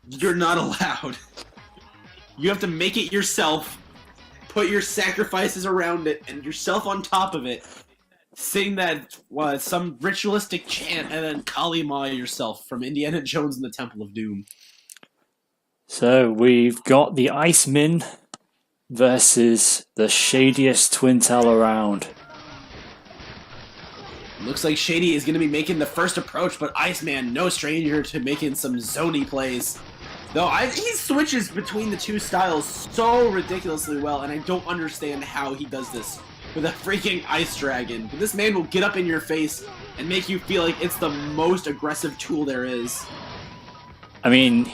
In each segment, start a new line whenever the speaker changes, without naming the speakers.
You're not allowed. You have to make it yourself, put your sacrifices around it, and yourself on top of it. Sing that, some ritualistic chant, and then Kali Ma yourself from Indiana Jones and the Temple of Doom.
So we've got the Iceman versus the shadiest Twintelle around.
Looks like Shedy is going to be making the first approach, but Iceman, no stranger to making some zony plays. Though he switches between the two styles so ridiculously well, and I don't understand how he does this with a freaking ice dragon. But this man will get up in your face and make you feel like it's the most aggressive tool there is.
I mean,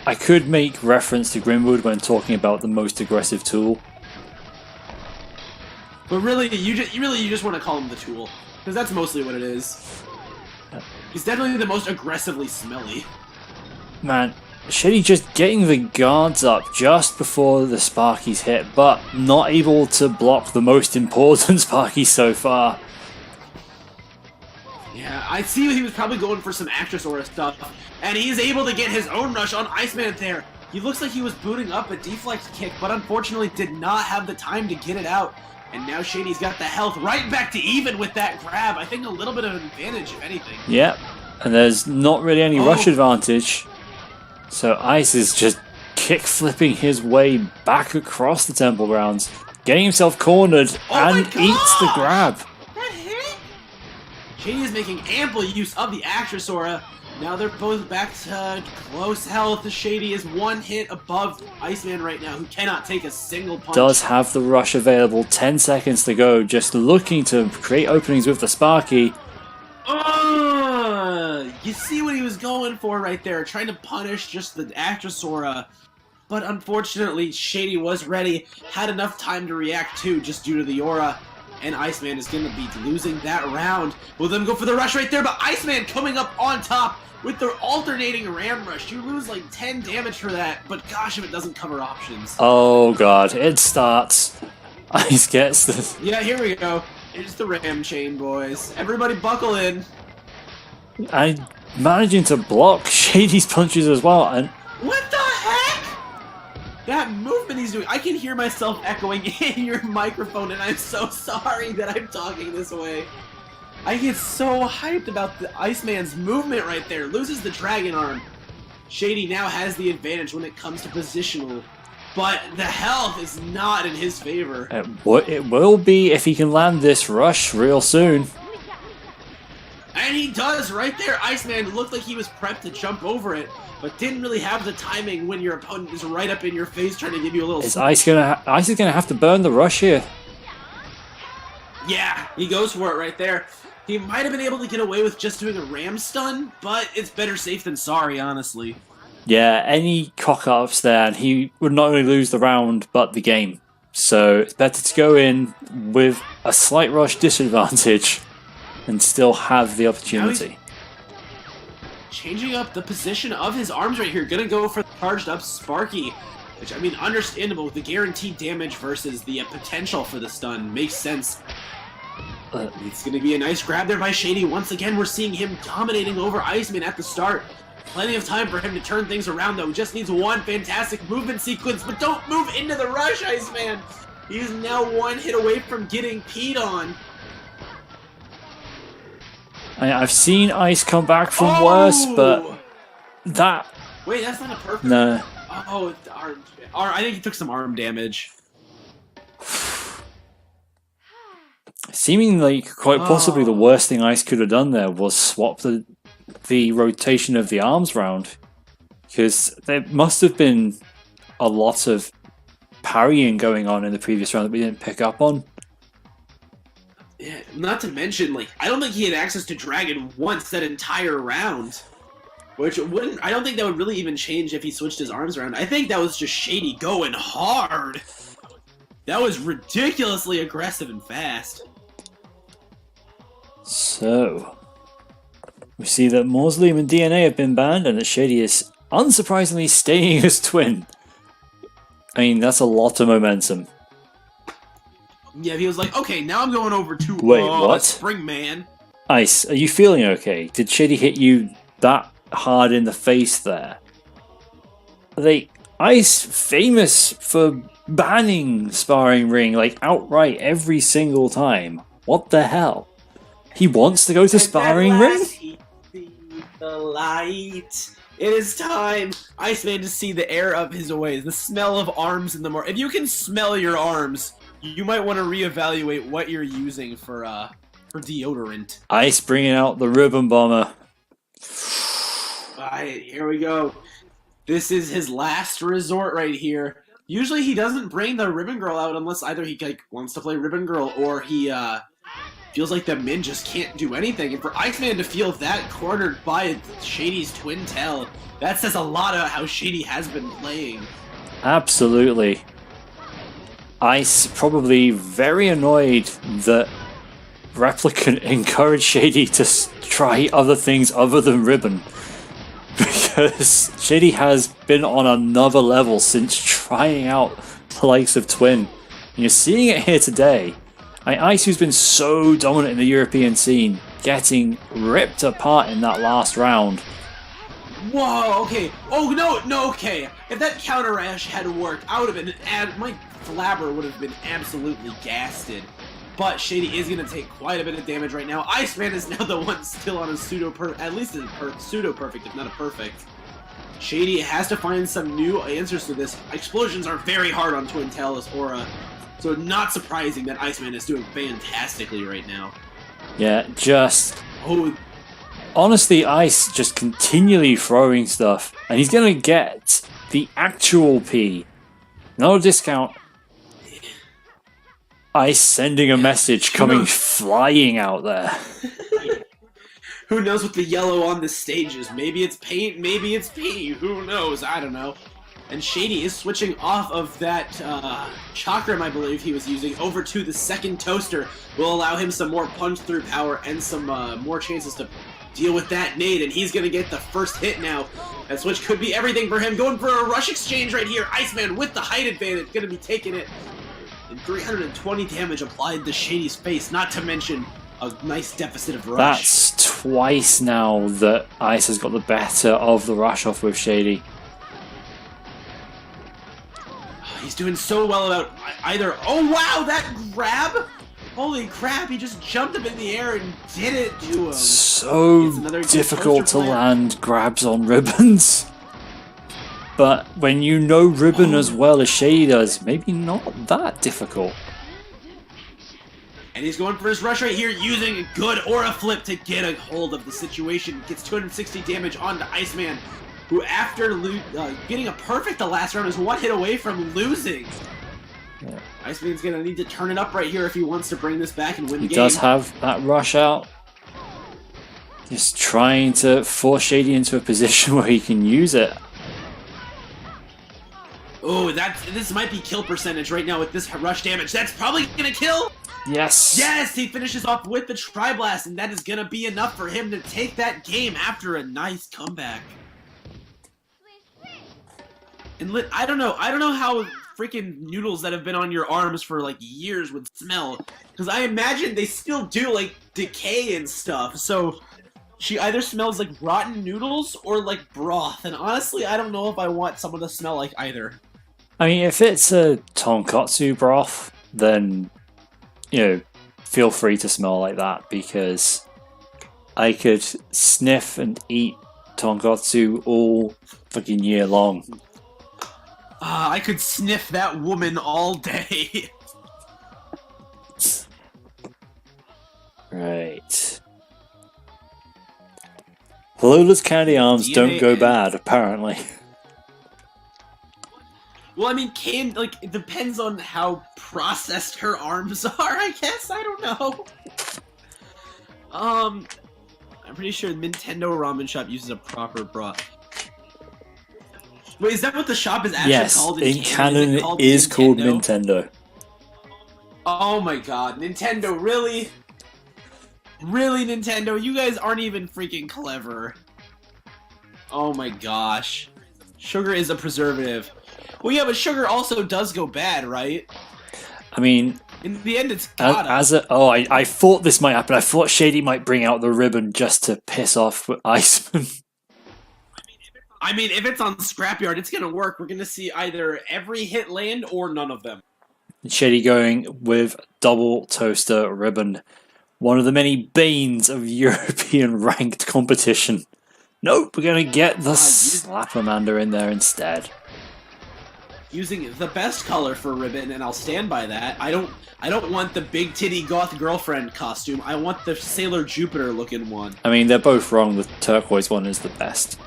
I could make reference to Grimwood when talking about the most aggressive tool.
But really, you just want to call him the tool. Because that's mostly what it is. He's definitely the most aggressively smelly.
Man, Shedy just getting the guards up just before the Sparkies hit, but not able to block the most important Sparkies so far.
Yeah, I see he was probably going for some Actress Aura stuff, and he's able to get his own rush on Iceman there. He looks like he was booting up a deflect kick, but unfortunately did not have the time to get it out. And now Shady's got the health right back to even with that grab. I think a little bit of an advantage, if anything.
Yep, and there's not really any rush advantage. So Ice is just kick-flipping his way back across the temple grounds, getting himself cornered and eats the grab.
That hit? Shady is making ample use of the Actress Aura. Now they're both back to close health. Shady is one hit above Iceman right now, who cannot take a single punch.
Does have the rush available, 10 seconds to go, just looking to create openings with the Sparky.
You see what he was going for right there, trying to punish just the Actress Aura. But unfortunately, Shady was ready, had enough time to react too, just due to the Aura. And Iceman is going to be losing that round. Will them go for the rush right there, but Iceman coming up on top with the alternating Ram Rush. You lose like 10 damage for that, but gosh if it doesn't cover options.
Oh god, it starts. Ice gets this.
Yeah, here we go. Here's the Ram Chain, boys. Everybody buckle in.
I'm managing to block Shady's punches as well, and
what the heck? That movement he's doing, I can hear myself echoing in your microphone, and I'm so sorry that I'm talking this way. I get so hyped about the Iceman's movement right there. Loses the Dragon Arm. Shady now has the advantage when it comes to positional, but the health is not in his favor.
It will be if he can land this rush real soon.
And he does right there. Iceman looked like he was prepped to jump over it, but didn't really have the timing when your opponent is right up in your face trying to give you a little...
Ice is gonna have to burn the rush here.
Yeah, he goes for it right there. He might have been able to get away with just doing a ram stun, but it's better safe than sorry, honestly.
Yeah, any cock-ups there, and he would not only lose the round, but the game. So it's better to go in with a slight rush disadvantage and still have the opportunity.
Changing up the position of his arms right here. Gonna go for the charged up Sparky, which, I mean, understandable with the guaranteed damage versus the potential for the stun. Makes sense. It's going to be a nice grab there by Shady. Once again, we're seeing him dominating over Iceman at the start. Plenty of time for him to turn things around, though. He just needs one fantastic movement sequence, but don't move into the rush, Iceman! He's now one hit away from getting peed on.
I've seen Ice come back from worse, but that...
Wait, that's not a perfect...
No.
Oh, I think he took some arm damage.
Seemingly, quite possibly, the worst thing Ice could have done there was swap the rotation of the arms round. Because there must have been a lot of parrying going on in the previous round that we didn't pick up on.
Yeah, not to mention, like, I don't think he had access to Dragon once that entire round. Which wouldn't, I don't think that would really even change if he switched his arms around. I think that was just Shady going hard. That was ridiculously aggressive and fast.
So, we see that Mausoleum and DNA have been banned, and that Shady is unsurprisingly staying as twin. I mean, that's a lot of momentum.
Yeah, he was like, okay, now I'm going over to
what?
Springman.
Ice, are you feeling okay? Did Shady hit you that hard in the face there? like Ice famous for banning sparring ring like outright every single time. What the hell? He wants to go to sparring ring?
The light. It is time, Iceman, to see the air of his ways, the smell of arms in the morning. If you can smell your arms, you might want to reevaluate what you're using for deodorant.
Ice bringing out the ribbon bomber.
Alright, here we go. This is his last resort right here. Usually he doesn't bring the ribbon girl out unless either he wants to play ribbon girl or he feels like the Min just can't do anything. And for Iceman to feel that cornered by Shedy's Twintelle, that says a lot about how Shedy has been playing.
Absolutely. Ice probably very annoyed that Replicant encouraged Shedy to try other things other than ribbon. Because Shedy has been on another level since trying out the likes of Twin. And you're seeing it here today. Ice, who's been so dominant in the European scene, getting ripped apart in that last round.
Whoa, okay. Oh, no, okay. If that counter rash had worked, I would have been, my flabber would have been absolutely gasted. But Shedy is going to take quite a bit of damage right now. Iceman is now the one still on a pseudo-perfect, at least a pseudo-perfect, if not a perfect. Shedy has to find some new answers to this. Explosions are very hard on Twintelle's aura. So not surprising that Iceman is doing fantastically right now.
Yeah, just... Oh, honestly, Ice just continually throwing stuff. And he's going to get the actual P. No discount. Ice sending a message coming flying out there.
Who knows what the yellow on this stage is? Maybe it's paint, maybe it's P. Who knows? I don't know. And Shedy is switching off of that chakram, I believe he was using, over to the second toaster. Will allow him some more punch-through power and some more chances to deal with that nade. And he's going to get the first hit now. That switch could be everything for him. Going for a rush exchange right here. Iceman with the height advantage. Going to be taking it. And 320 damage applied to Shedy's face. Not to mention a nice deficit of rush.
That's twice now that Ice has got the better of the rush off with Shedy.
He's doing so well about either. Oh wow, that grab! Holy crap, he just jumped up in the air and did it to him.
So difficult to land grabs on ribbons. But when you know ribbon as well as Shedy does, maybe not that difficult.
And he's going for his rush right here, using a good aura flip to get a hold of the situation. Gets 260 damage onto Iceman, who after getting a perfect the last round is one hit away from losing. Yeah. Iceman's going to need to turn it up right here if he wants to bring this back and win the game.
He does have that rush out. Just trying to force Shedy into a position where he can use it.
Oh, this might be kill percentage right now with this rush damage. That's probably going to kill.
Yes.
Yes, he finishes off with the Tri-Blast, and that is going to be enough for him to take that game after a nice comeback. And I don't know how freaking noodles that have been on your arms for like years would smell, because I imagine they still do like decay and stuff. So she either smells like rotten noodles or like broth, and honestly, I don't know if I want someone to smell like either.
I mean, if it's a tonkatsu broth, then feel free to smell like that, because I could sniff and eat tonkatsu all fucking year long.
I could sniff that woman all day.
Right. Lola's candy arms don't go bad, apparently.
Well, I mean, it depends on how processed her arms are, I guess. I don't know. I'm pretty sure Nintendo Ramen Shop uses a proper broth. Wait, is that what the shop is actually called?
Yes, in canon it is called Nintendo.
Oh my god, Nintendo, really? Really, Nintendo? You guys aren't even freaking clever. Oh my gosh. Sugar is a preservative. Well, yeah, but sugar also does go bad, right?
I mean,
in the end, it's gotta.
I thought this might happen. I thought Shedy might bring out the ribbon just to piss off Iceman.
I mean, if it's on Scrapyard, it's going to work. We're going to see either every hit land or none of them.
Shedy going with double toaster ribbon. One of the many banes of European ranked competition. Nope, we're going to get the Slapamander in there instead.
Using the best color for ribbon, and I'll stand by that. I don't want the big titty goth girlfriend costume. I want the Sailor Jupiter looking one.
I mean, they're both wrong. The turquoise one is the best.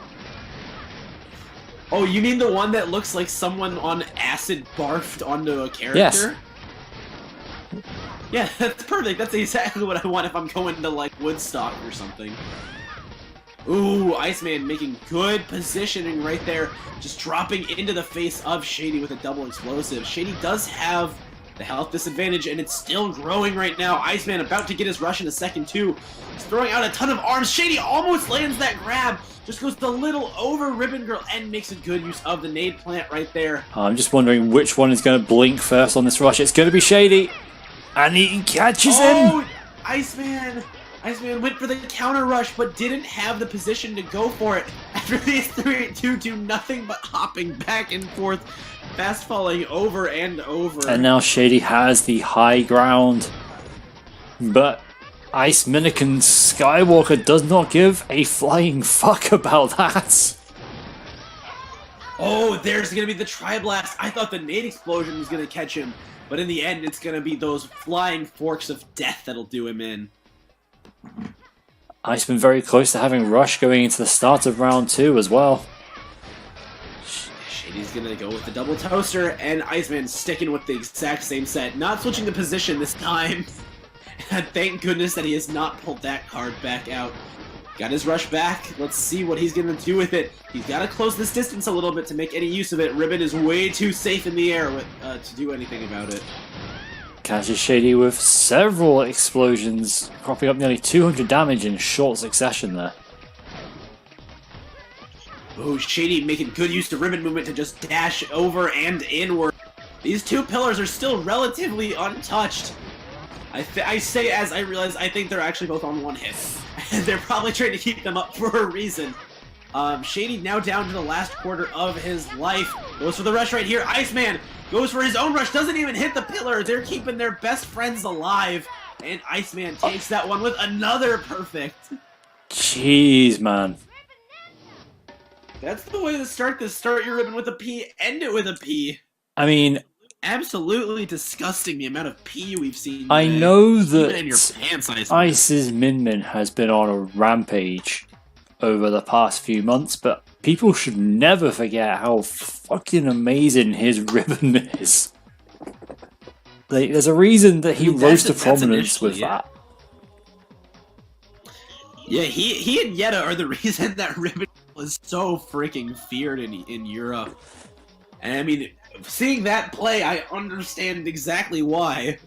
Oh, you mean the one that looks like someone on acid barfed onto a character?
Yes.
Yeah, that's perfect. That's exactly what I want if I'm going to, like, Woodstock or something. Ooh, Iceman making good positioning right there. Just dropping into the face of Shedy with a double explosive. Shedy does have the health disadvantage, and it's still growing right now. Iceman about to get his rush in a second, too. He's throwing out a ton of arms. Shedy almost lands that grab. Just goes a little over Ribbon Girl and makes a good use of the nade plant right there.
I'm just wondering which one is going to blink first on this rush. It's going to be Shedy. And he catches him.
Iceman went for the counter rush, but didn't have the position to go for it. After these 3-2 do nothing but hopping back and forth, fast falling over and over.
And now Shedy has the high ground. But Iceman92 Skywalker does not give a flying fuck about that.
Oh, there's going to be the Tri-Blast. I thought the nade explosion was going to catch him. But in the end, it's going to be those flying forks of death that'll do him in.
Iceman very close to having rush going into the start of round 2 as well.
Shady's going to go with the double toaster, and Iceman sticking with the exact same set. Not switching the position this time. Thank goodness that he has not pulled that card back out. Got his rush back. Let's see what he's going to do with it. He's got to close this distance a little bit to make any use of it. Ribbon is way too safe in the air to do anything about it.
Catches Shedy with several explosions, cropping up nearly 200 damage in short succession there.
Oh, Shedy making good use of ribbon movement to just dash over and inward. These two pillars are still relatively untouched. I say as I realize I think they're actually both on one hit. They're probably trying to keep them up for a reason. Shedy now down to the last quarter of his life. Goes for the rush right here. Iceman goes for his own rush. Doesn't even hit the pillar. They're keeping their best friends alive. And Iceman takes that one with another perfect.
Jeez, man.
That's the way to start this. Start your ribbon with a P, end it with a P.
I mean,
absolutely disgusting the amount of P we've seen today.
I know that
in your pants,
Ice's Min has been on a rampage over the past few months, but people should never forget how fucking amazing his ribbon is. Like, there's a reason that he rose to prominence with that.
Yeah, he and Yetta are the reason that ribbon was so freaking feared in Europe. And I mean, seeing that play, I understand exactly why.